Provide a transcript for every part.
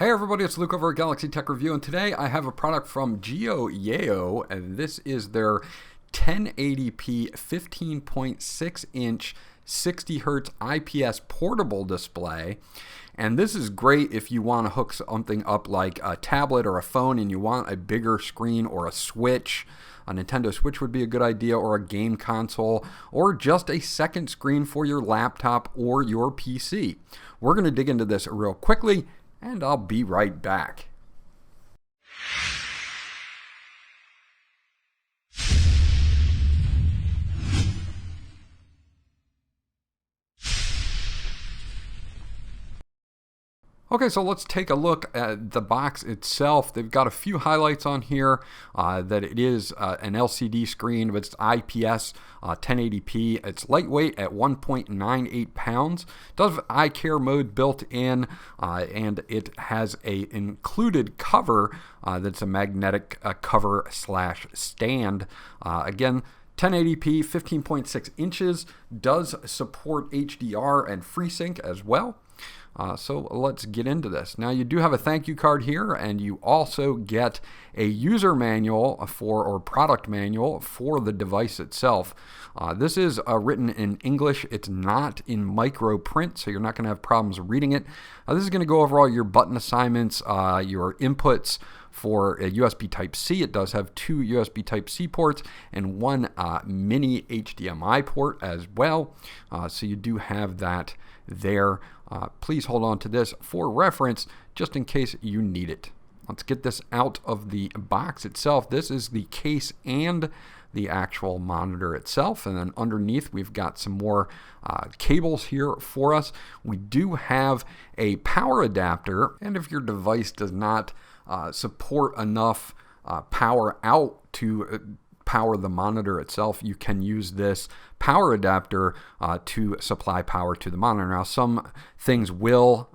Hey everybody, it's Luke over at Galaxy Tech Review, and today I have a product from GEOYEAO, and this is their 1080p 15.6 inch 60 hertz IPS portable display. And this is great if you want to hook something up like a tablet or a phone and you want a bigger screen or a Switch. A Nintendo Switch would be a good idea, or a game console, or just a second screen for your laptop or your PC. We're going to dig into this real quickly, and I'll be right back. Okay, so let's take a look at the box itself. They've got a few highlights on here, that it is an LCD screen, but it's IPS 1080p. It's lightweight at 1.98 pounds. It does have eye care mode built in, and it has a included cover that's a magnetic cover slash stand. Again, 1080p, 15.6 inches, does support HDR and FreeSync as well. So let's get into this. Now, you do have a thank you card here, and you also get a user manual or product manual for the device itself. This is written in English. It's not in micro print, so you're not going to have problems reading it. This is going to go over all your button assignments, your inputs for a USB Type-C. It does have two USB Type-C ports and one Mini HDMI port as well. So you do have that there. Please hold on to this for reference just in case you need it. Let's get this out of the box itself. This is the case and the actual monitor itself, and then underneath we've got some more cables here for us. We do have a power adapter, and if your device does not support enough power out to power the monitor itself, you can use this power adapter to supply power to the monitor. Now, some things will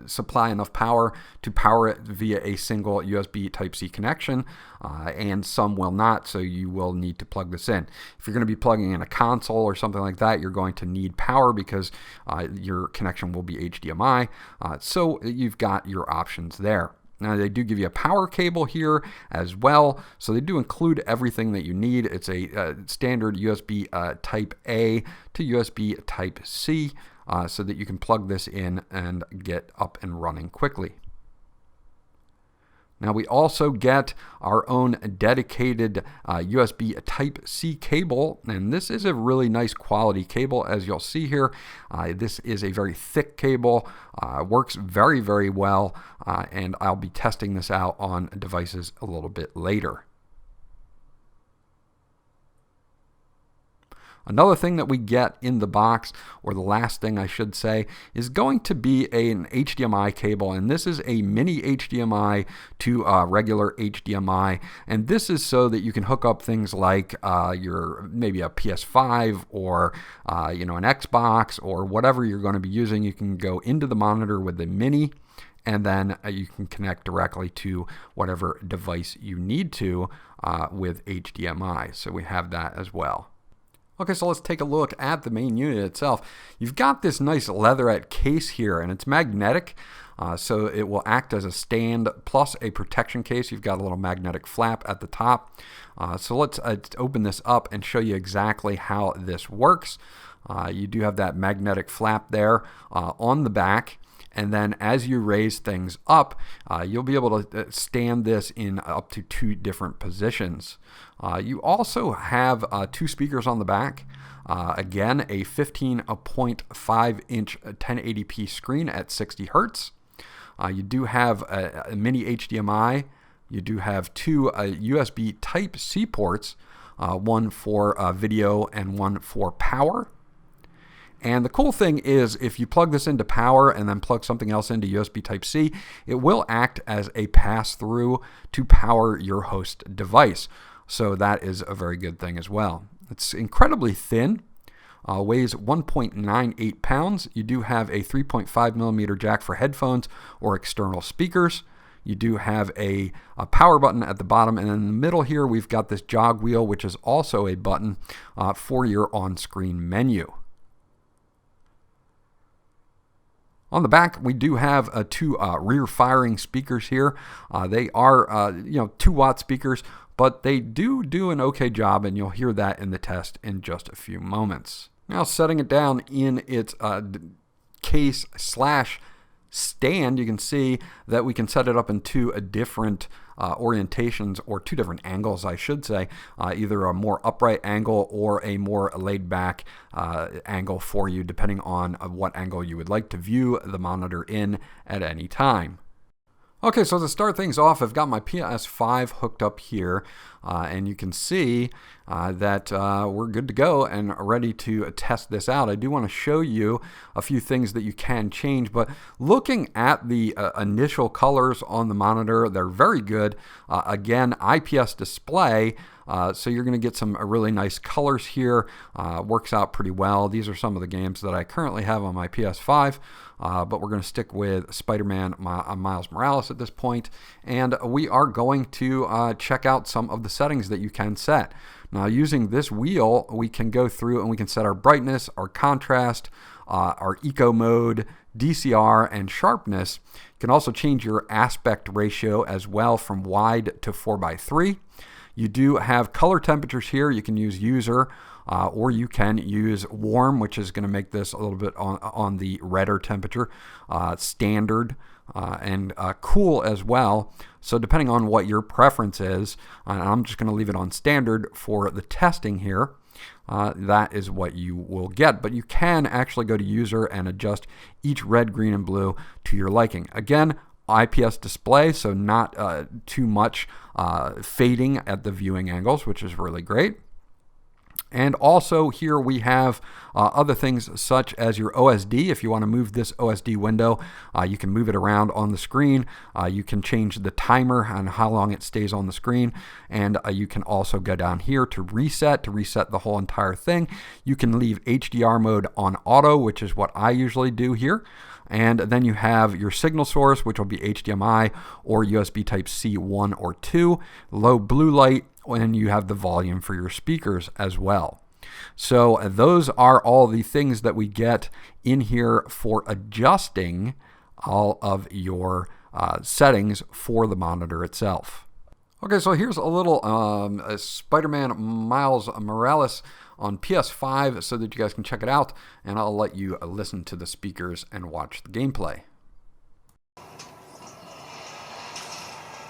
supply enough power to power it via a single USB Type-C connection, and some will not, so you will need to plug this in. If you're going to be plugging in a console or something like that, you're going to need power because your connection will be HDMI, so you've got your options there. Now, they do give you a power cable here as well, so they do include everything that you need. It's a standard USB Type A to USB Type C, so that you can plug this in and get up and running quickly. Now, we also get our own dedicated USB Type-C cable, and this is a really nice quality cable, as you'll see here. This is a very thick cable, works very, very well, and I'll be testing this out on devices a little bit later. Another thing that we get in the box, or the last thing I should say, is going to be an HDMI cable, and this is a mini HDMI to regular HDMI, and this is so that you can hook up things like maybe a PS5 or an Xbox or whatever you're going to be using. You can go into the monitor with the mini, and then you can connect directly to whatever device you need to with HDMI. So we have that as well. Okay, so let's take a look at the main unit itself. You've got this nice leatherette case here, and it's magnetic, so it will act as a stand plus a protection case. You've got a little magnetic flap at the top. So let's open this up and show you exactly how this works. You do have that magnetic flap there on the back. And then as you raise things up, you'll be able to stand this in up to two different positions. You also have two speakers on the back. Again, a 15.5 inch 1080p screen at 60 hertz. You do have a mini HDMI. You do have two USB Type-C ports, one for video and one for power. And the cool thing is, if you plug this into power and then plug something else into USB Type-C, it will act as a pass-through to power your host device. So that is a very good thing as well. It's incredibly thin, weighs 1.98 pounds. You do have a 3.5 millimeter jack for headphones or external speakers. You do have a power button at the bottom, and in the middle here we've got this jog wheel, which is also a button for your on-screen menu. On the back, we do have two rear firing speakers here. They are 2-watt speakers, but they do an okay job, and you'll hear that in the test in just a few moments. Now, setting it down in its case slash stand, you can see that we can set it up in two different orientations, or two different angles, I should say, either a more upright angle or a more laid back angle for you, depending on what angle you would like to view the monitor in at any time. Okay, so to start things off, I've got my PS5 hooked up here, and you can see that we're good to go and ready to test this out. I do want to show you a few things that you can change, but looking at the initial colors on the monitor, they're very good. Again, IPS display, so you're going to get some really nice colors here. Works out pretty well. These are some of the games that I currently have on my PS5. But we're going to stick with Spider-Man Miles Morales at this point, and we are going to check out some of the settings that you can set. Now, using this wheel, we can go through and we can set our brightness, our contrast, our eco mode, DCR, and sharpness. You can also change your aspect ratio as well from wide to 4:3. You do have color temperatures here. You can use user, or you can use warm, which is going to make this a little bit on the redder temperature, standard, and cool as well. So depending on what your preference is, I'm just going to leave it on standard for the testing here. That is what you will get, but you can actually go to user and adjust each red, green, and blue to your liking. Again, IPS display, so not too much fading at the viewing angles, which is really great. And also here we have other things such as your OSD. If you want to move this OSD window, you can move it around on the screen. You can change the timer on how long it stays on the screen. And you can also go down here to reset the whole entire thing. You can leave HDR mode on auto, which is what I usually do here. And then you have your signal source, which will be HDMI or USB Type-C 1 or 2, low blue light, and you have the volume for your speakers as well. So those are all the things that we get in here for adjusting all of your settings for the monitor itself. Okay, so here's a little Spider-Man Miles Morales on PS5 so that you guys can check it out, and I'll let you listen to the speakers and watch the gameplay.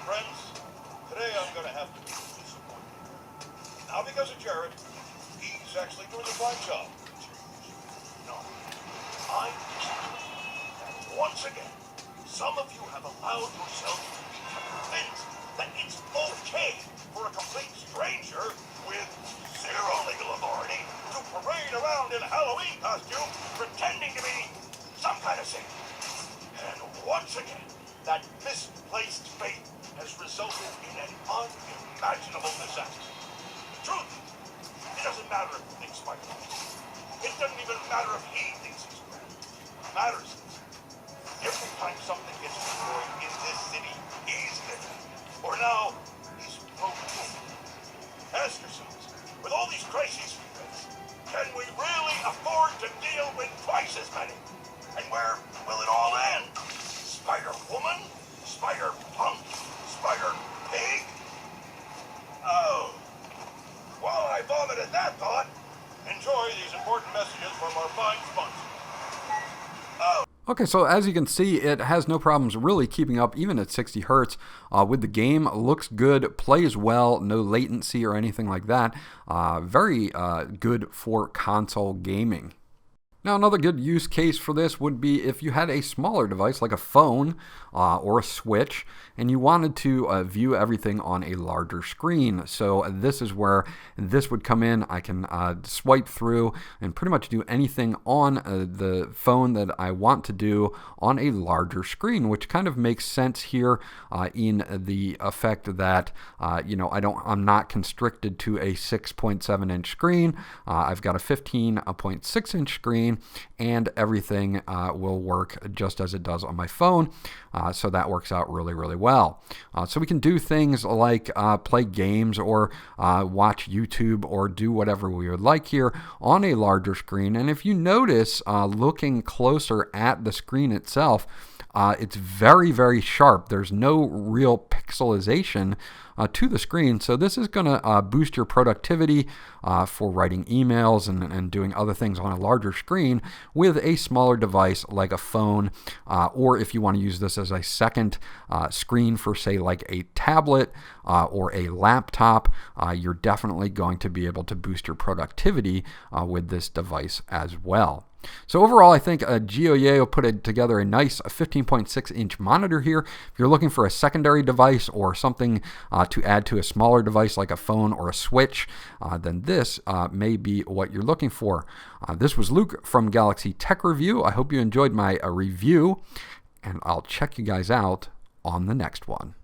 Friends, today I'm going to have to disappoint you. Not because of Jared. He's actually doing a fine job. No, I'm disappointed that once again, some of you have allowed yourselves to be convinced that it's okay for a complete stranger with zero legal authority to parade around in a Halloween costume pretending to be some kind of saint. And once again, that misplaced faith has resulted in an unimaginable disaster. The truth is, it doesn't matter if he thinks Spider-Man is. It doesn't even matter if he thinks he's bad. What matters is, every time something gets destroyed in this city, he's dead. Or now, he's broken. Ask yourselves, with all these crises we face, can we really afford to deal with twice as many? And where will it all end? Spider-Woman? Spider-Punk? Spider-Pig? Oh. While I vomited that thought, enjoy these important messages from our fine sponsor. Okay, so as you can see, it has no problems really keeping up even at 60 hertz with the game. Looks good, plays well, no latency or anything like that. Very good for console gaming. Now, another good use case for this would be if you had a smaller device like a phone or a Switch and you wanted to view everything on a larger screen. So this is where this would come in. I can swipe through and pretty much do anything on the phone that I want to do on a larger screen, which kind of makes sense here in the effect that I'm not constricted to a 6.7 inch screen. I've got a 15.6 inch screen. screen, and everything will work just as it does on my phone. So that works out really, really well. So we can do things like play games or watch YouTube or do whatever we would like here on a larger screen. And if you notice, looking closer at the screen itself, it's very, very sharp. There's no real pixelization to the screen. So this is going to boost your productivity for writing emails and doing other things on a larger screen with a smaller device like a phone, or if you want to use this as a second screen for, say, like a tablet or a laptop, you're definitely going to be able to boost your productivity with this device as well. So overall, I think GEOYEAO put together a nice 15.6-inch monitor here. If you're looking for a secondary device or something to add to a smaller device like a phone or a Switch, then this may be what you're looking for. This was Luke from Galaxy Tech Review. I hope you enjoyed my review, and I'll check you guys out on the next one.